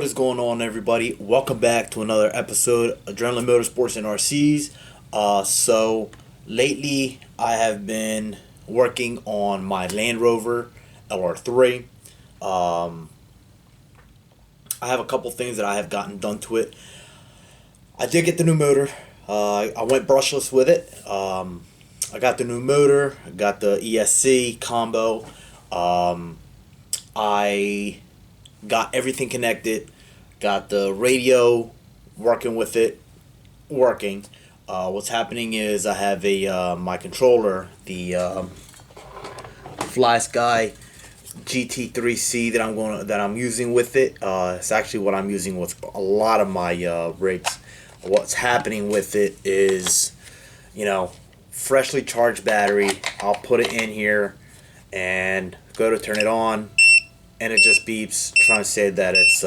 What is going on, everybody? Welcome back to another episode of Adrenaline Motorsports and RCs. So lately I have been working on my Land Rover LR3. I have a couple things that I have gotten done to it. I did get the new motor. I went brushless with it. I got the new motor. I got the ESC combo. I got everything connected. Got the radio working with it. What's happening is I have a my controller, the Fly Sky GT3C that I'm using with it. It's actually what I'm using with a lot of my rigs. What's happening with it is, freshly charged battery. I'll put it in here and go to turn it on, and it just beeps trying to say that it's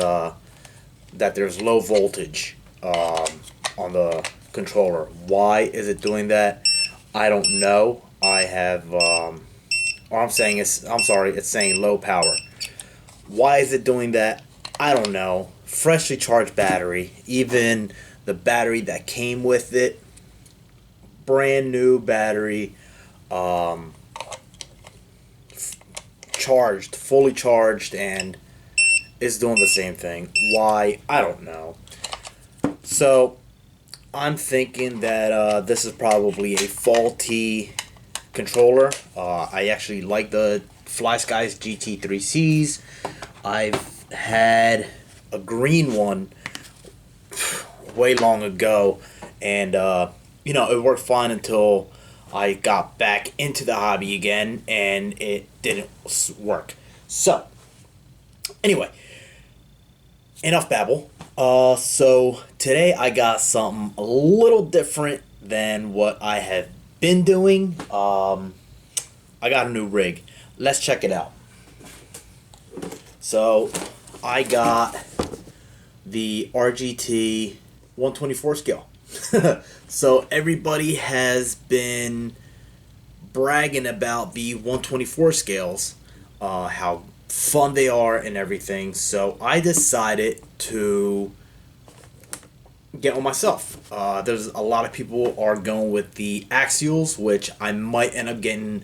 that there's low voltage on the controller. Why is it doing that? I don't know. I have I'm sorry, it's saying low power. Why is it doing that? I don't know. Freshly charged battery, even the battery that came with it, brand new battery, fully charged, and is doing the same thing. Why? I don't know. So I'm thinking that this is probably a faulty controller. I actually like the Fly Skies GT3Cs. I've had a green one way long ago, and it worked fine until I got back into the hobby again, and it didn't work. So anyway, enough babble. So today I got something a little different than what I have been doing. I got a new rig. Let's check it out. So I got the RGT 124 scale. So everybody has been bragging about the 124 scales, how fun they are and everything. So I decided to get one myself. There's a lot of people are going with the axials, which I might end up getting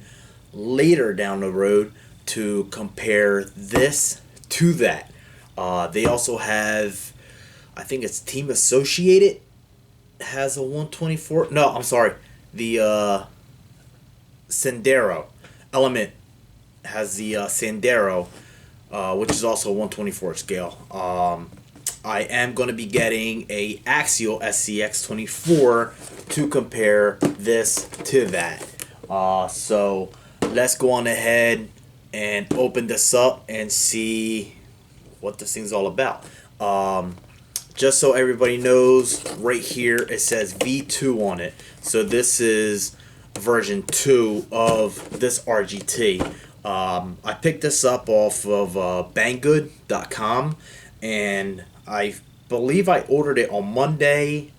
later down the road to compare this to that. They also have, I think it's Team Associated has a 124. No, I'm sorry. The Sendero Element has the Sendero, which is also a 124 scale. I am going to be getting a Axial SCX24 to compare this to that. So let's go on ahead and open this up and see what this thing's all about. Just so everybody knows, right here it says V2 on it. So this is version 2 of this RGT. I picked this up off of banggood.com, and I believe I ordered it on Monday,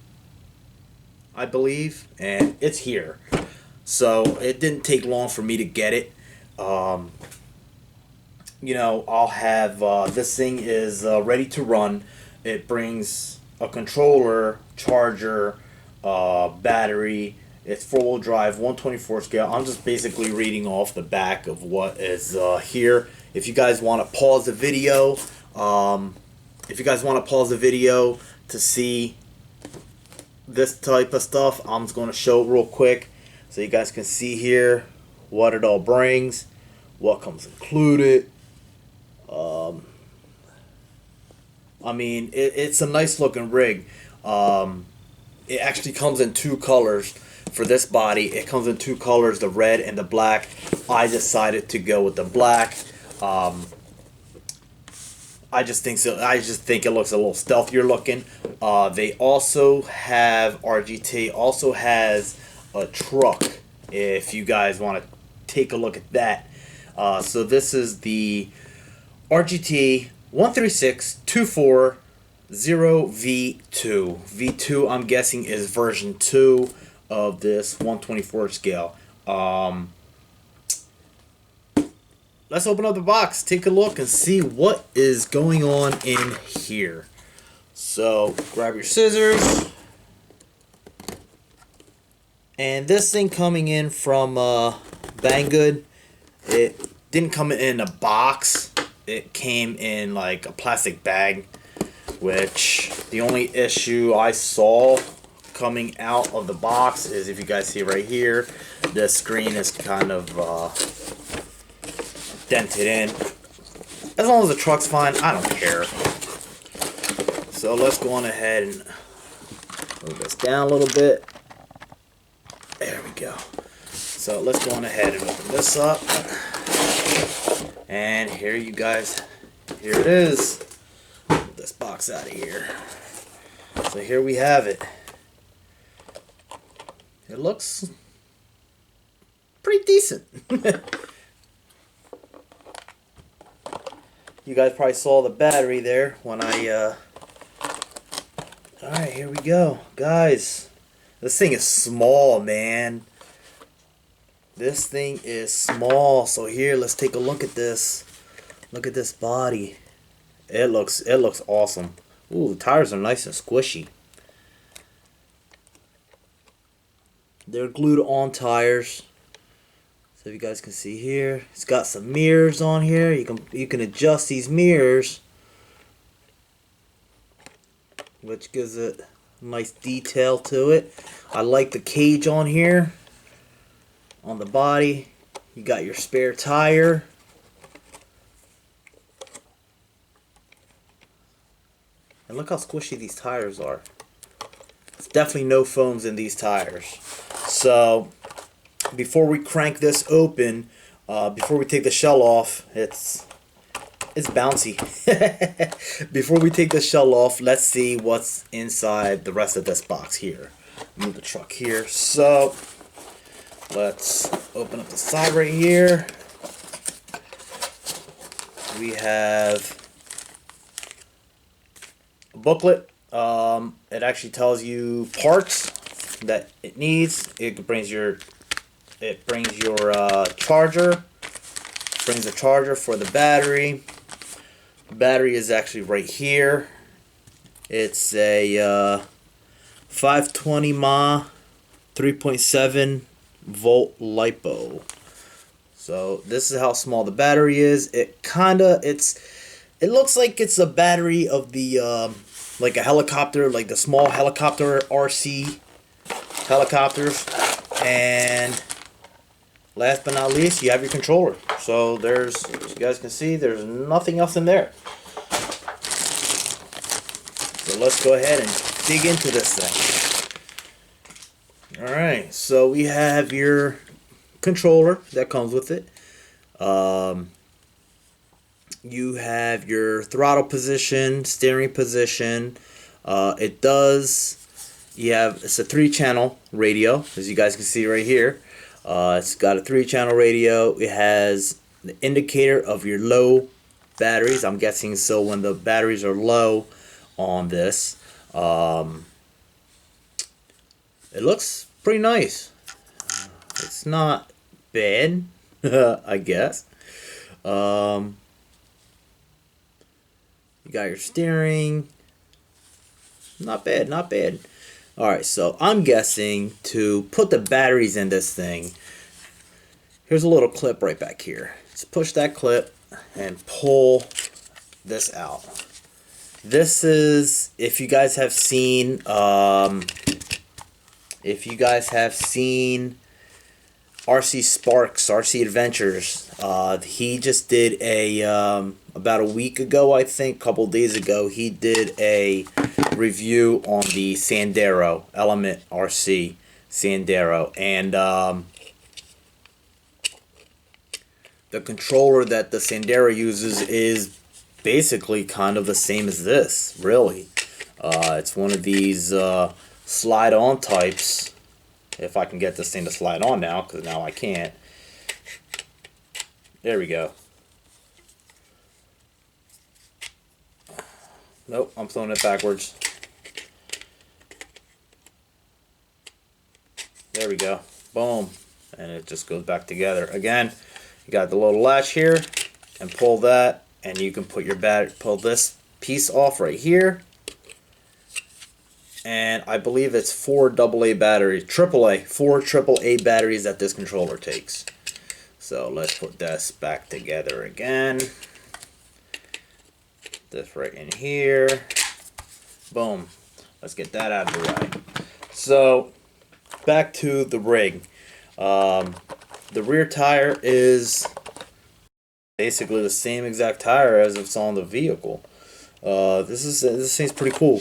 and it's here. So it didn't take long for me to get it. I'll have, this thing is ready to run. It brings a controller, charger, battery. It's 4-wheel drive, 124 scale. I'm just basically reading off the back of what is here. If you guys want to pause the video, to see this type of stuff, I'm just going to show it real quick so you guys can see here what it all brings, what comes included. It's a nice looking rig. It actually comes in two colors for this body. It comes in two colors, the red and the black. I decided to go with the black. I just think it looks a little stealthier looking. They also have, RGT also has a truck, if you guys want to take a look at that. So this is the RGT 136240 V2. V2, I'm guessing, is version 2 of this 124 scale. let's open up the box, take a look, and see what is going on in here. So grab your scissors. And this thing coming in from Banggood, it didn't come in a box. It came in like a plastic bag, which the only issue I saw coming out of the box is, if you guys see right here, the screen is kind of dented in. As long as the truck's fine, I don't care. So let's go on ahead and move this down a little bit. There we go. So let's go on ahead and open this up. And here you guys, here it is. Get this box out of here. So here we have it. It looks pretty decent. You guys probably saw the battery there when I Alright, here we go. Guys, this thing is small, man. This thing is small. So here, let's take a look at this. Look at this body. It looks awesome. Ooh, the tires are nice and squishy. They're glued on tires. So if you guys can see here, it's got some mirrors on here. You can adjust these mirrors, which gives it a nice detail to it. I like the cage on here. On the body, you got your spare tire. And look how squishy these tires are. It's definitely no foams in these tires. So before we crank this open, before we take the shell off, it's bouncy. Before we take the shell off, let's see what's inside the rest of this box here. Move the truck here. So let's open up the side right here. We have a booklet. It actually tells you parts that it needs. It brings your charger. Brings the charger for the battery. The battery is actually right here. It's a 520 mAh 3.7 volt LiPo. So this is how small the battery is. It looks like it's a battery of the like a helicopter, like the small helicopter RC helicopters. And last but not least, you have your controller. So there's, as you guys can see, there's nothing else in there. So let's go ahead and dig into this thing. Alright, so we have your controller that comes with it. You have your throttle position, steering position. It's a 3-channel radio, as you guys can see right here. It's got a 3-channel radio. It has the indicator of your low batteries. I'm guessing so when the batteries are low on this. It looks pretty nice. It's not bad, I guess. You got your steering. Not bad, not bad. Alright, so I'm guessing to put the batteries in this thing, here's a little clip right back here. Just push that clip and pull this out. This is, if you guys have seen RC Sparks, RC Adventures, he just did a about a week ago, I think, a couple days ago, he did a review on the Sandero Element RC Sandero, and the controller that the Sandero uses is basically kind of the same as this, really. It's one of these slide-on types, if I can get this thing to slide on now, because now I can't. There we go. Nope, I'm throwing it backwards. There we go. Boom. And it just goes back together. Again, you got the little latch here. and pull that, and you can put your pull this piece off right here. And I believe it's 4 AA batteries, AAA, 4 AAA batteries that this controller takes. So let's put this back together again. This right in here. Boom. Let's get that out of the way. So back to the rig. The rear tire is basically the same exact tire as it's on the vehicle. This thing's pretty cool.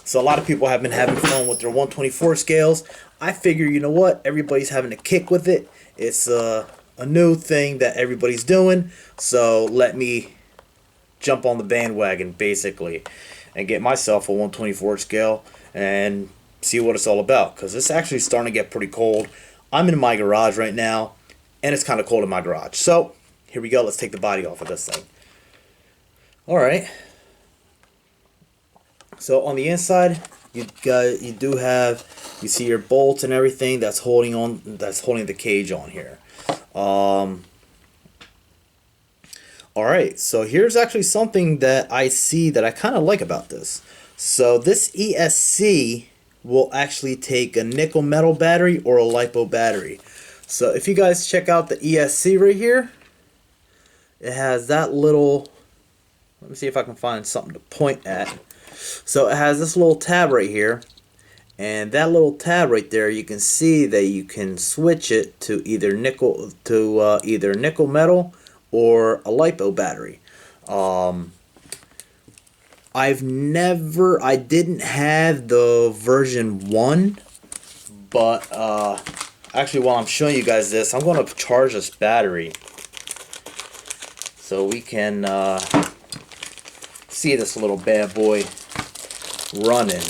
So a lot of people have been having fun with their 124 scales. I figure, you know what? Everybody's having a kick with it. It's a new thing that everybody's doing. So let me jump on the bandwagon, basically, and get myself a 124 scale and see what it's all about. Because it's actually starting to get pretty cold. I'm in my garage right now, and it's kind of cold in my garage. So here we go. Let's take the body off of this thing. All right. So on the inside, you see your bolts and everything that's holding the cage on here. All right, so here's actually something that I see that I kind of like about this. So this ESC will actually take a nickel metal battery or a LiPo battery. So if you guys check out the ESC right here, it has that little, let me see if I can find something to point at. So it has this little tab right here, and that little tab right there, you can see that you can switch it to either nickel metal or a LiPo battery. I didn't have the version 1, but actually while I'm showing you guys this, I'm going to charge this battery so we can see this little bad boy running.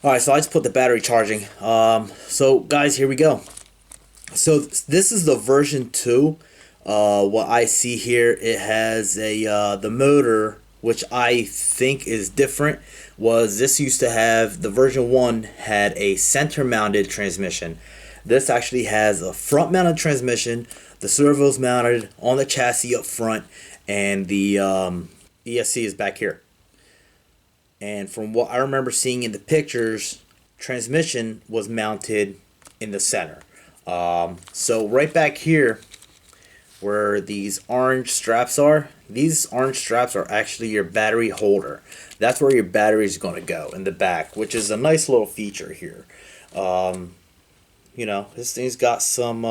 Alright, so I just put the battery charging. So guys, here we go. So this is the version 2. What I see here, it has the motor, which I think is different. This used to have, the version 1 had a center mounted transmission. This actually has a front mounted transmission. The servo's mounted on the chassis up front, and the ESC is back here. And from what I remember seeing in the pictures, transmission was mounted in the center. So right back here where these orange straps are, these orange straps are actually your battery holder. That's where your battery is going to go, in the back, which is a nice little feature here. You know, this thing's got some,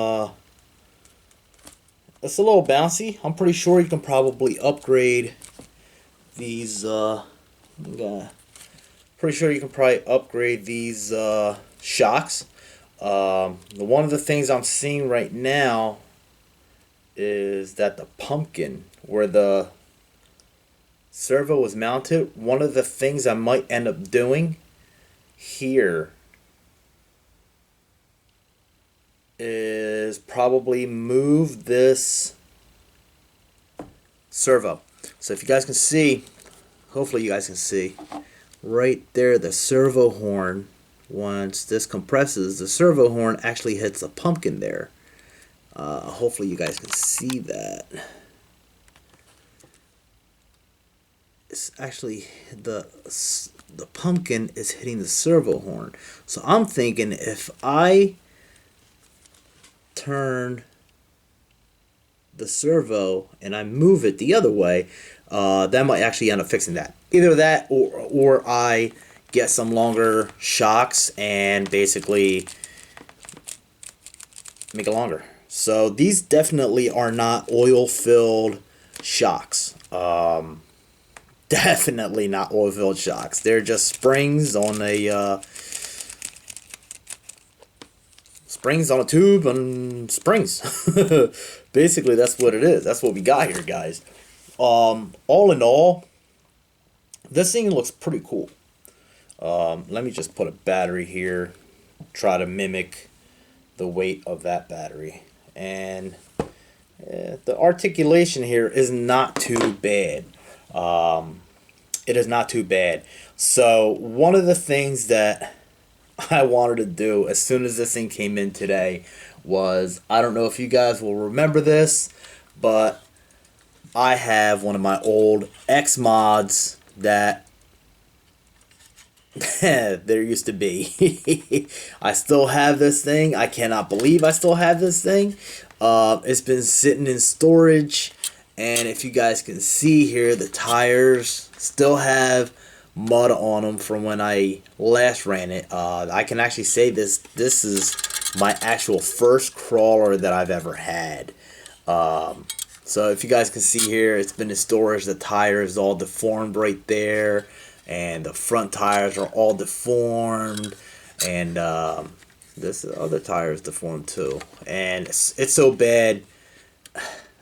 it's a little bouncy. I'm pretty sure you can probably upgrade these, pretty sure you can probably upgrade these shocks. One of the things I'm seeing right now is that the pumpkin where the servo was mounted, one of the things I might end up doing here is probably move this servo. So if you guys can see, hopefully you guys can see right there, the servo horn, once this compresses, the servo horn actually hits the pumpkin there. Hopefully you guys can see that. It's actually the pumpkin is hitting the servo horn. So I'm thinking if I turn the servo and I move it the other way, that might actually end up fixing that. Either that or I get some longer shocks and basically make it longer. So these definitely are not oil-filled shocks. Definitely not oil-filled shocks. They're just springs on a tube and springs. Basically, that's what it is. That's what we got here, guys. All in all, this thing looks pretty cool. Let me just put a battery here, try to mimic the weight of that battery. And the articulation here is not too bad. It is not too bad. So one of the things that I wanted to do as soon as this thing came in today was, I don't know if you guys will remember this, but I have one of my old X mods that there used to be. I still have this thing. I cannot believe I still have this thing. It's been sitting in storage, and if you guys can see here, the tires still have mud on them from when I last ran it. I can actually say this is my actual first crawler that I've ever had. So if you guys can see here, it's been in storage. The tire is all deformed right there, and the front tires are all deformed, and this other tire is deformed too. And it's so bad.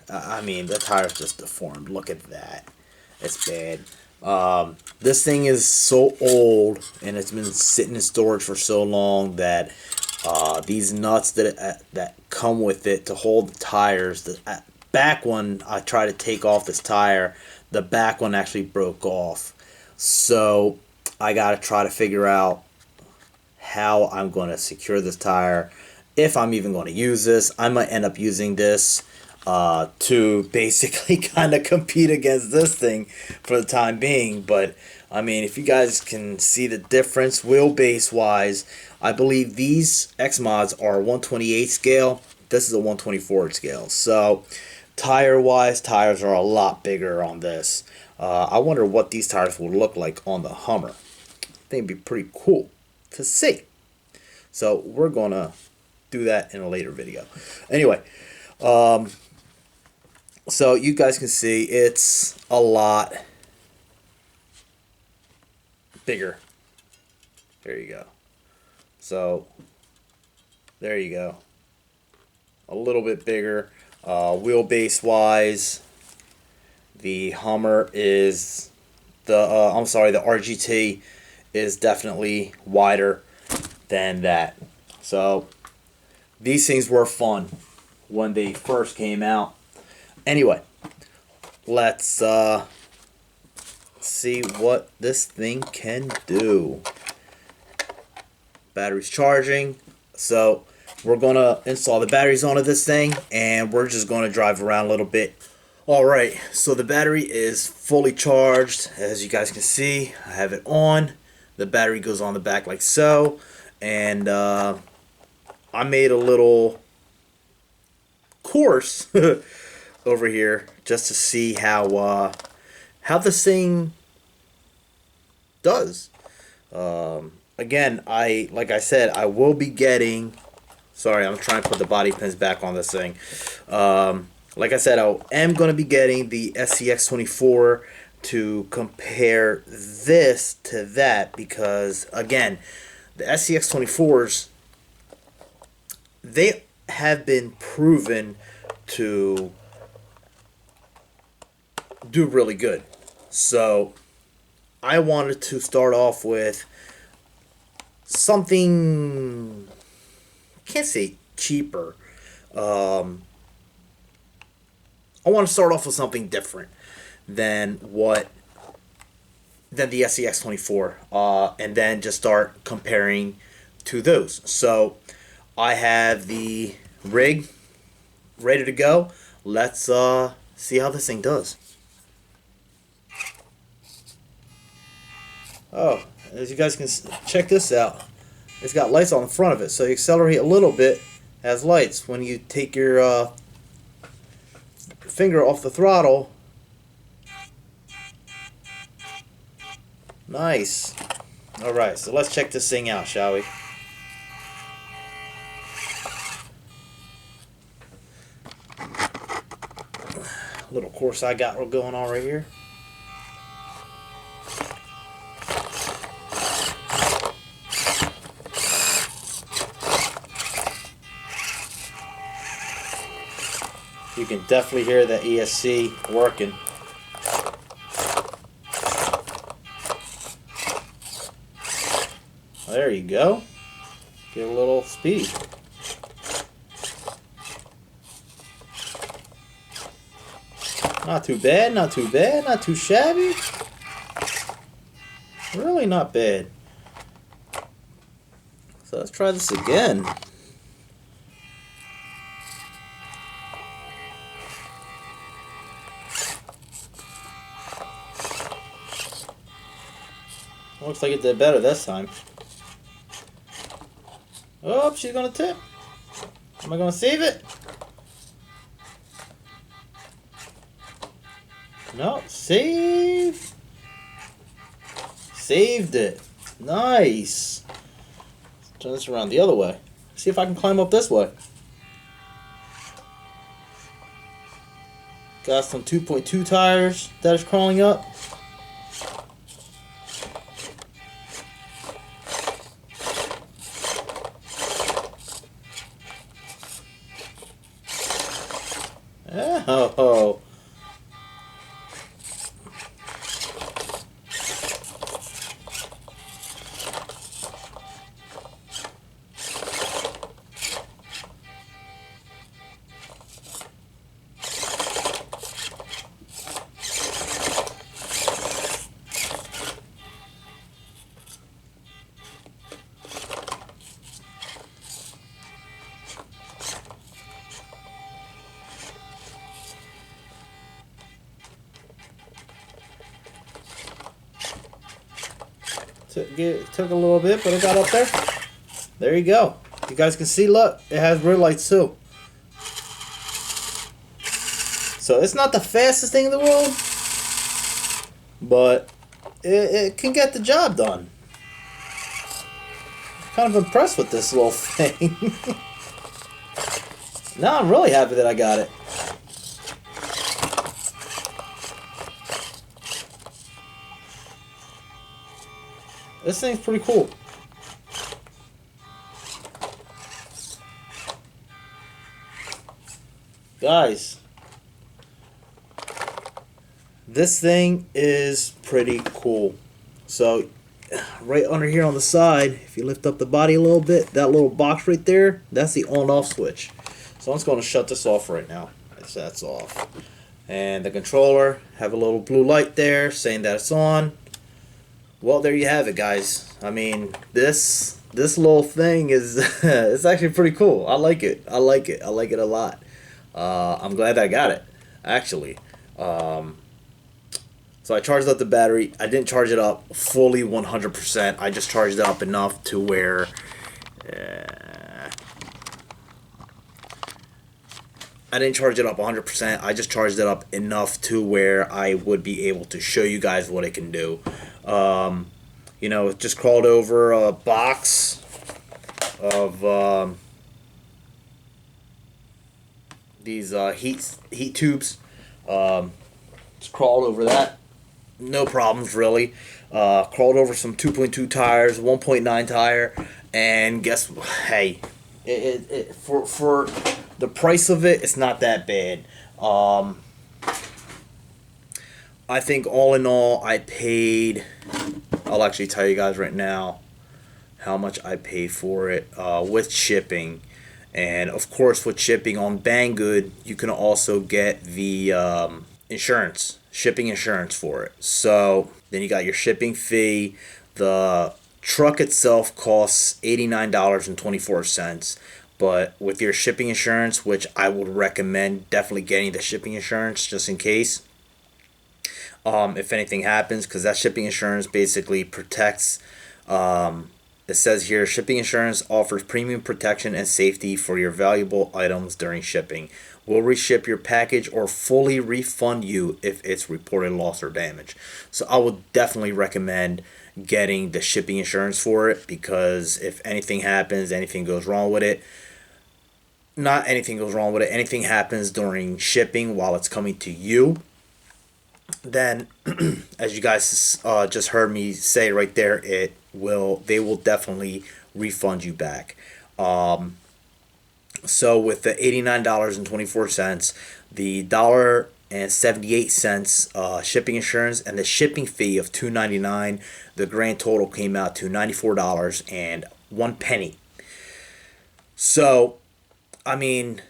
I mean, the tire's just deformed. Look at that. It's bad. This thing is so old, and it's been sitting in storage for so long that these nuts that come with it to hold the tires, the back one, I tried to take off this tire, the back one actually broke off. So I got to try to figure out how I'm going to secure this tire, if I'm even going to use this. I might end up using this to basically kind of compete against this thing for the time being. But I mean, if you guys can see the difference wheelbase wise, I believe these X mods are 128 scale. This is a 124 scale. So tire wise, tires are a lot bigger on this. I wonder what these tires will look like on the Hummer. I think it'd be pretty cool to see. So we're gonna do that in a later video. Anyway, so you guys can see it's a lot bigger. There you go. So there you go. A little bit bigger. Wheelbase wise, the Hummer is the the RGT is definitely wider than that. So these things were fun when they first came out. Anyway, let's see what this thing can do. Battery's charging, so we're gonna install the batteries onto this thing, and we're just gonna drive around a little bit. Alright, so the battery is fully charged. As you guys can see, I have it on. The battery goes on the back like so, and I made a little course over here just to see how this thing does. Again, like I said, I will be getting. Sorry, I'm trying to put the body pins back on this thing. Like I said, I am going to be getting the SCX24 to compare this to that, because again, the SCX24s, they have been proven to do really good. So I wanted to start off with something, I can't say cheaper. I want to start off with something different than the SCX24, and then just start comparing to those. So I have the rig ready to go. Let's see how this thing does. Oh, as you guys can check this out, it's got lights on the front of it. So you accelerate a little bit, it has lights. When you take your finger off the throttle, nice. Alright, so let's check this thing out, shall we? Little course I got going on right here. You can definitely hear the ESC working. There you go. Get a little speed. Not too bad, not too bad, not too shabby. Really not bad. So let's try this again. Looks like it did better this time. Oh, she's gonna tip. Am I gonna save it? No, save. Saved it. Nice. Let's turn this around the other way. See if I can climb up this way. Got some 2.2 tires that is crawling up. Oh. Took a little bit, but it got up there. There you go. You guys can see, look, it has rear lights too. So it's not the fastest thing in the world, but it can get the job done. Kind of impressed with this little thing. Now I'm really happy that I got it. This thing's pretty cool. Guys, this thing is pretty cool. So, right under here on the side, if you lift up the body a little bit, that little box right there, that's the on-off switch. So I'm just going to shut this off right now. That's off. And the controller, have a little blue light there saying that it's on. Well, there you have it, guys. I mean, this little thing is it's actually pretty cool. I like it. I like it. I like it a lot. I'm glad I got it, actually. So I charged up the battery. I didn't charge it up fully 100%. I just charged it up enough to where I didn't charge it up 100%. I just charged it up enough to where I would be able to show you guys what it can do. You know, it just crawled over a box of these heat tubes. Just crawled over that. No problems, really. Crawled over some 2.2 tires, 1.9 tire, and guess what? Hey, for the price of it, it's not that bad. I think all in all, I paid. I'll actually tell you guys right now how much I paid for it with shipping. And of course, with shipping on Banggood, you can also get the insurance, shipping insurance for it. So then you got your shipping fee. The truck itself costs $89.24. But with your shipping insurance, which I would recommend definitely getting the shipping insurance just in case. If anything happens, because that shipping insurance basically protects. It says here, shipping insurance offers premium protection and safety for your valuable items during shipping. We'll reship your package or fully refund you if it's reported loss or damage. So I would definitely recommend getting the shipping insurance for it, because if anything happens, anything goes wrong with it, not anything goes wrong with it, anything happens during shipping while it's coming to you, then as you guys just heard me say right there, they will definitely refund you back. So with the $89.24, the $1.78 shipping insurance, and the shipping fee of $2.99, the grand total came out to $94.01. So, I mean,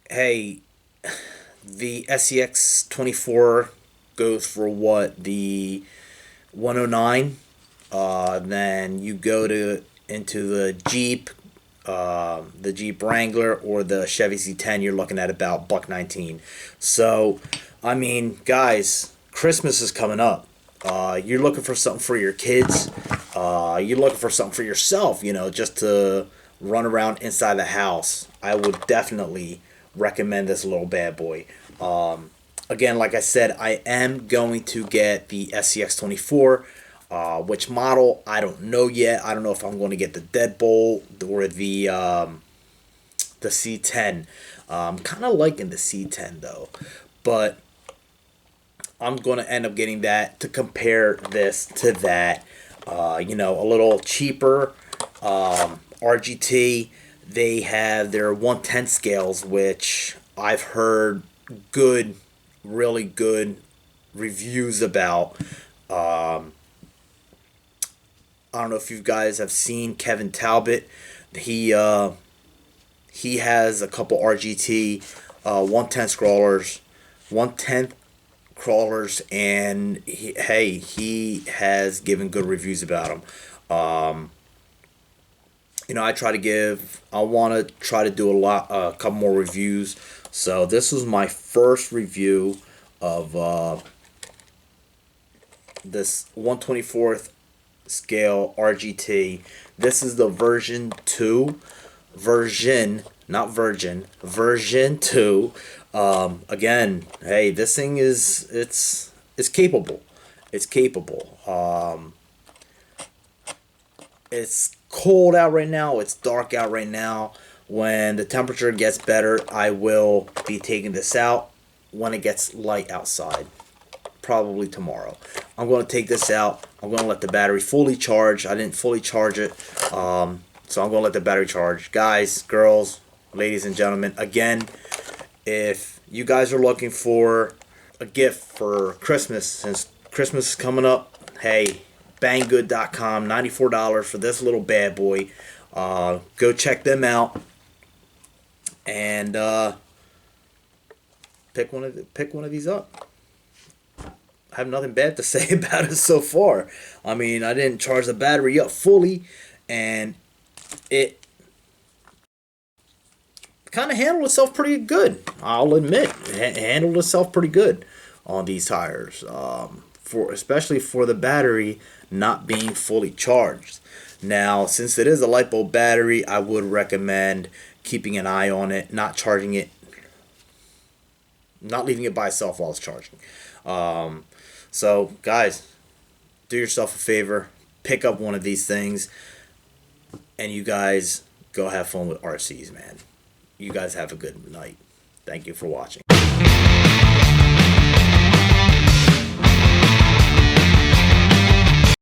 hey, the SCX 24 goes for what, the 109. Then you go into the Jeep Wrangler or the Chevy C10, you're looking at about $119. So, I mean, guys, Christmas is coming up. You're looking for something for your kids. You're looking for something for yourself, just to run around inside the house. I would definitely recommend this little bad boy. Again, like I said, I am going to get the SCX-24. Which model, I don't know yet. I don't know if I'm going to get the Deadbolt or the C10. I'm kind of liking the C10 though, but I'm going to end up getting that to compare this to that. A little cheaper RGT. They have their 1/10 scales, which I've heard good, really good reviews about. I don't know if you guys have seen Kevin Talbot. He has a couple RGT 1/10 scrollers, 1/10 crawlers, and he has given good reviews about them. I want to try to do a couple more reviews. So this was my first review of this 1/24th scale RGT. This is the version 2. Not virgin. Version 2. Again, hey, this thing it's capable. It's capable. It's cold out right now. It's dark out right now. When the temperature gets better, I will be taking this out when it gets light outside. Probably tomorrow. I'm going to take this out. I'm going to let the battery fully charge. I didn't fully charge it. So I'm going to let the battery charge. Guys, girls, ladies and gentlemen, again, if you guys are looking for a gift for Christmas, since Christmas is coming up, hey, banggood.com, $94 for this little bad boy. Go check them out and pick one of these up. I have nothing bad to say about it so far. I mean, I didn't charge the battery up fully, and it kind of handled itself pretty good. I'll admit, it handled itself pretty good on these tires, especially for the battery not being fully charged. Now, since it is a light bulb battery, I would recommend keeping an eye on it, not charging it, not leaving it by itself while it's charging. So, guys, do yourself a favor, pick up one of these things, and you guys go have fun with RCs, man. You guys have a good night. Thank you for watching.